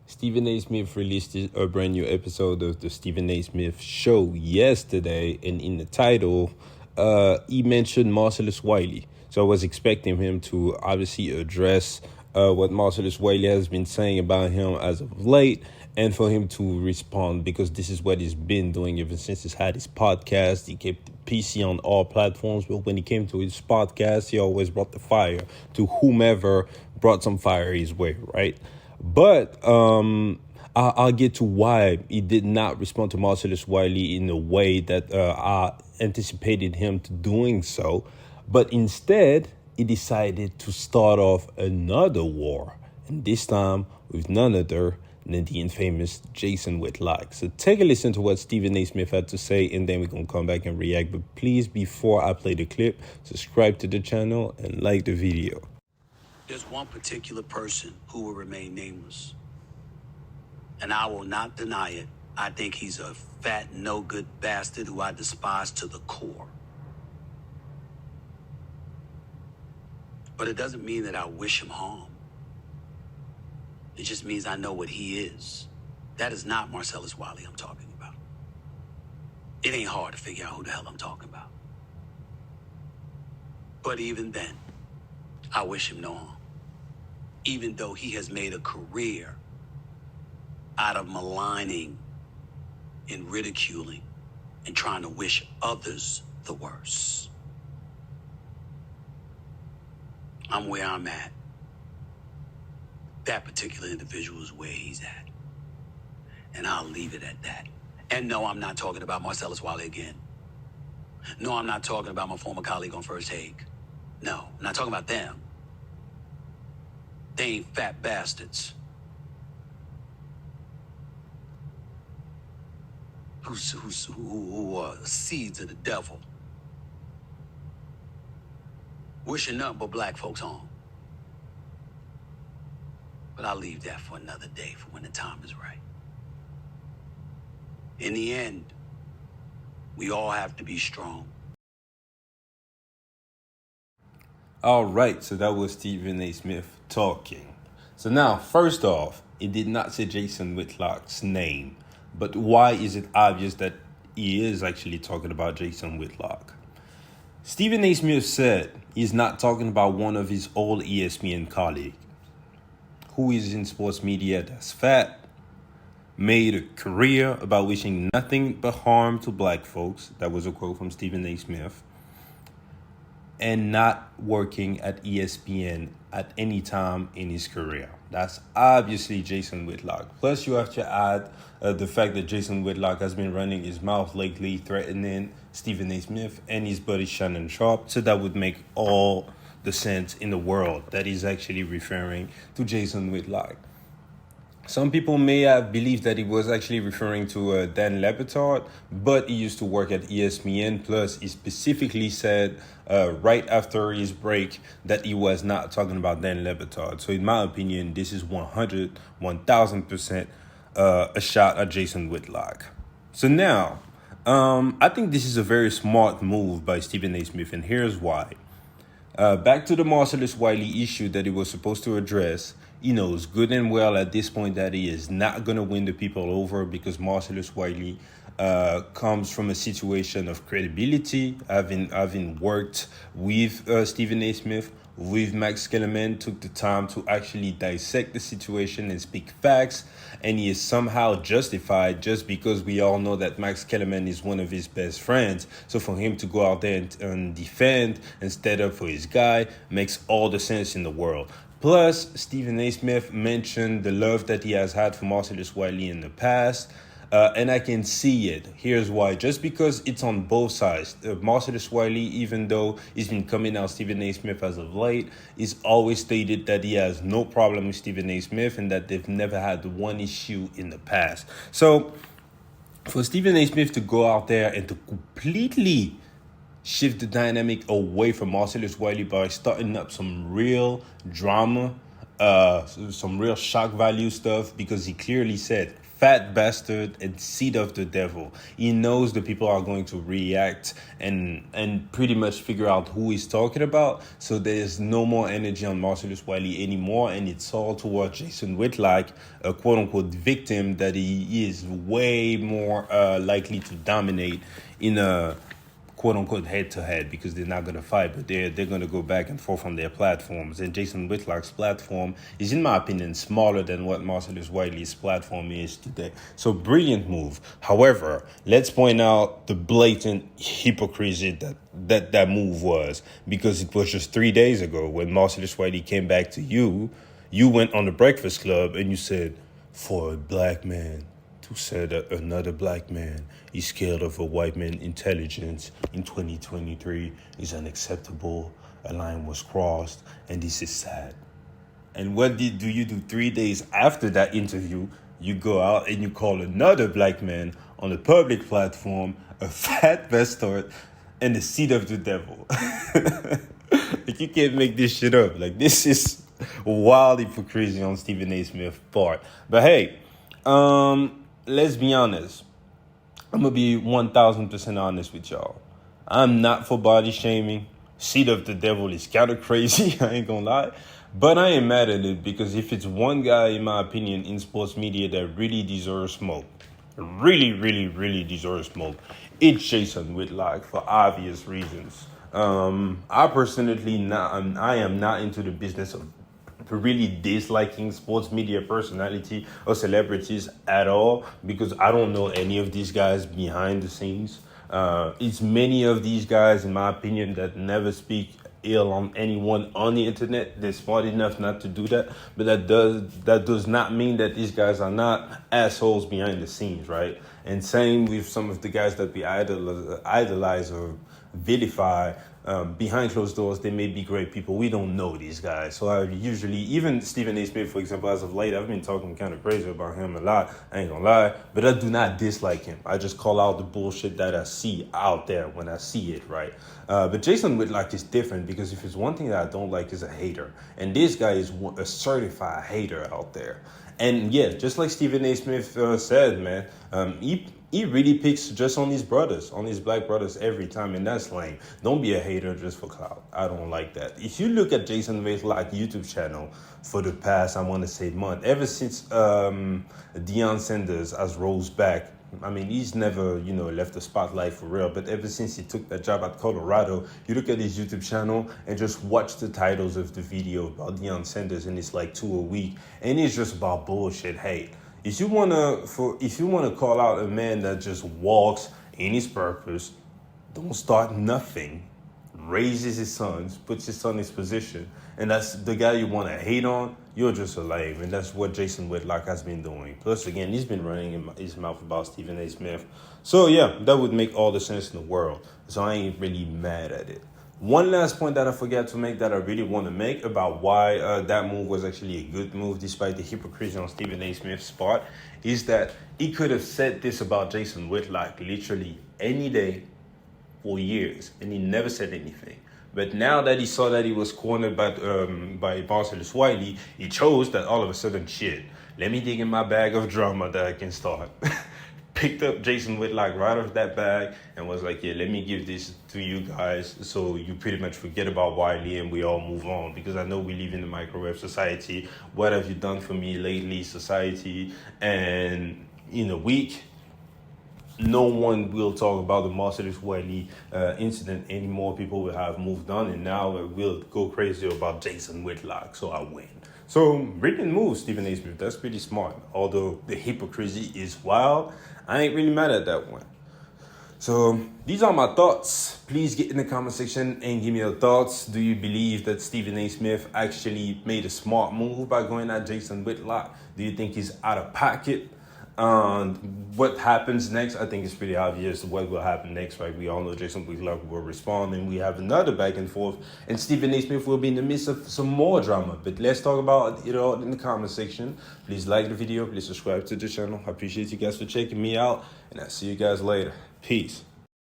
Stephen A. Smith released a brand new episode of the Stephen A. Smith Show yesterday, and in the title, he mentioned Marcellus Wiley. So I was expecting him to obviously address what Marcellus Wiley has been saying about him as of late, and for him to respond, because this is what he's been doing ever since he's had his podcast. He kept PC on all platforms, but when he came to his podcast, he always brought the fire to whomever brought some fire his way, right? But I'll get to why he did not respond to Marcellus Wiley in a way that I anticipated him to doing so. But instead, he decided to start off another war, and this time with none other than the infamous Jason Whitlock. So take a listen to what Stephen A. Smith had to say, and then we're going to come back and react. But please, before I play the clip, subscribe to the channel and like the video. There's one particular person who will remain nameless, and I will not deny it. I think he's a fat, no-good bastard who I despise to the core. But it doesn't mean that I wish him harm. It just means I know what he is. That is not Marcellus Wiley I'm talking about. It ain't hard to figure out who the hell I'm talking about. But even then, I wish him no harm. Even though he has made a career out of maligning and ridiculing and trying to wish others the worst. I'm where I'm at. That particular individual is where he's at. And I'll leave it at that. And no, I'm not talking about Marcellus Wiley again. No, I'm not talking about my former colleague on First Take. No, I'm not talking about them. They ain't fat bastards who are seeds of the devil, wishing nothing but black folks harm. But I'll leave that for another day, for when the time is right. In the end, we all have to be strong. All right, so that was Stephen A. Smith talking. So now, first off, it did not say Jason Whitlock's name, but why is it obvious that he is actually talking about Jason Whitlock? Stephen A. Smith said he's not talking about one of his old ESPN colleagues who is in sports media that's fat, made a career about wishing nothing but harm to black folks. That was a quote from Stephen A. Smith. And not working at ESPN at any time in his career. That's obviously Jason Whitlock. Plus, you have to add the fact that Jason Whitlock has been running his mouth lately, threatening Stephen A. Smith and his buddy Shannon Sharpe. So that would make all the sense in the world that he's actually referring to Jason Whitlock. Some people may have believed that he was actually referring to Dan Le Batard, but he used to work at ESPN. Plus, he specifically said right after his break that he was not talking about Dan Le Batard. So in my opinion, this is 1000% a shot at Jason Whitlock. So now, I think this is a very smart move by Stephen A. Smith, and here's why. Back to the Marcellus Wiley issue that he was supposed to address. He knows good and well at this point that he is not going to win the people over, because Marcellus Wiley comes from a situation of credibility, having worked with Stephen A. Smith, with Max Kellerman, took the time to actually dissect the situation and speak facts, and he is somehow justified just because we all know that Max Kellerman is one of his best friends. So for him to go out there and defend and stand up for his guy makes all the sense in the world. Plus, Stephen A. Smith mentioned the love that he has had for Marcellus Wiley in the past. And I can see it. Here's why. Just because it's on both sides. Marcellus Wiley, even though he's been coming out Stephen A. Smith as of late, he's always stated that he has no problem with Stephen A. Smith and that they've never had one issue in the past. So for Stephen A. Smith to go out there and to completely shift the dynamic away from Marcellus Wiley by starting up some real drama some real shock value stuff, because he clearly said fat bastard and seed of the devil. He knows the people are going to react and pretty much figure out who he's talking about. So there's no more energy on Marcellus Wiley anymore, and it's all towards Jason Whitlock, a quote unquote victim that he is way more likely to dominate in a quote unquote head to head, because they're not gonna fight, but they're gonna go back and forth on their platforms. And Jason Whitlock's platform is, in my opinion, smaller than what Marcellus Wiley's platform is today. So brilliant move. However, let's point out the blatant hypocrisy that move was, because it was just 3 days ago when Marcellus Wiley came back to you. You went on the Breakfast Club and you said, for a black man who said that another black man is scared of a white man's intelligence in 2023 is unacceptable. A line was crossed, and this is sad. And what do you do 3 days after that interview? You go out and you call another black man on a public platform a fat bastard and the seed of the devil. Like, you can't make this shit up. Like, this is wild hypocrisy on Stephen A. Smith's part. But hey, let's be honest. I'm going to be 1,000% honest with y'all. I'm not for body shaming. Seed of the devil is kind of crazy, I ain't going to lie. But I ain't mad at it, because if it's one guy, in my opinion, in sports media that really deserves smoke, really deserves smoke, it's Jason Whitlock, for obvious reasons. I personally I am not into the business of really disliking sports media personality or celebrities at all, because I don't know any of these guys behind the scenes. It's many of these guys, in my opinion, that never speak ill on anyone on the internet. They're smart enough not to do that, but that does not mean that these guys are not assholes behind the scenes, right? And same with some of the guys that we idolize or vilify. Behind closed doors, they may be great people. We don't know these guys. So I usually, even Stephen A. Smith, for example, as of late, I've been talking kind of crazy about him a lot. I ain't gonna lie, but I do not dislike him. I just call out the bullshit that I see out there when I see it, right? But Jason Whitlock is different, because if it's one thing that I don't like, is a hater. And this guy is a certified hater out there. And yeah, just like Stephen A. Smith said, man, he really picks just on his brothers, on his black brothers every time, and that's lame. Don't be a hater just for clout. I don't like that. If you look at Jason Whitlock's YouTube channel for the past, I want to say, month, ever since Deion Sanders has rose back, I mean, he's never, left the spotlight for real, but ever since he took that job at Colorado, you look at his YouTube channel and just watch the titles of the video about Deion Sanders, and it's like 2 a week, and it's just about bullshit hate. If you wanna call out a man that just walks in his purpose, don't start nothing, raises his sons, puts his son in his position, and that's the guy you want to hate on, you're just a lame. And that's what Jason Whitlock has been doing. Plus, again, he's been running his mouth about Stephen A. Smith. So yeah, that would make all the sense in the world. So I ain't really mad at it. One last point that I forgot to make, that I really want to make about why that move was actually a good move, despite the hypocrisy on Stephen A. Smith's part, is that he could have said this about Jason Whitlock literally any day for years, and he never said anything. But now that he saw that he was cornered by Marcellus Wiley, he chose that all of a sudden, shit, let me dig in my bag of drama that I can start. Picked up Jason Whitlock right off that bag and was like, yeah, let me give this to you guys, so you pretty much forget about Wiley and we all move on, because I know we live in the microwave society. What have you done for me lately, society? And in a week, no one will talk about the Marcellus Wiley incident anymore. People will have moved on, and now we'll go crazy about Jason Whitlock, so I win. So, brilliant move, Stephen A. Smith. That's pretty smart. Although the hypocrisy is wild, I ain't really mad at that one. So, these are my thoughts. Please get in the comment section and give me your thoughts. Do you believe that Stephen A. Smith actually made a smart move by going at Jason Whitlock? Do you think he's out of pocket? What happens next? I think it's pretty obvious what will happen next, right? We all know Jason Whitlock will respond, and we have another back and forth, and Stephen A. Smith will be in the midst of some more drama. But let's talk about it all in the comment section. Please like the video. Please subscribe to the channel. I appreciate you guys for checking me out, and I'll see you guys later. Peace.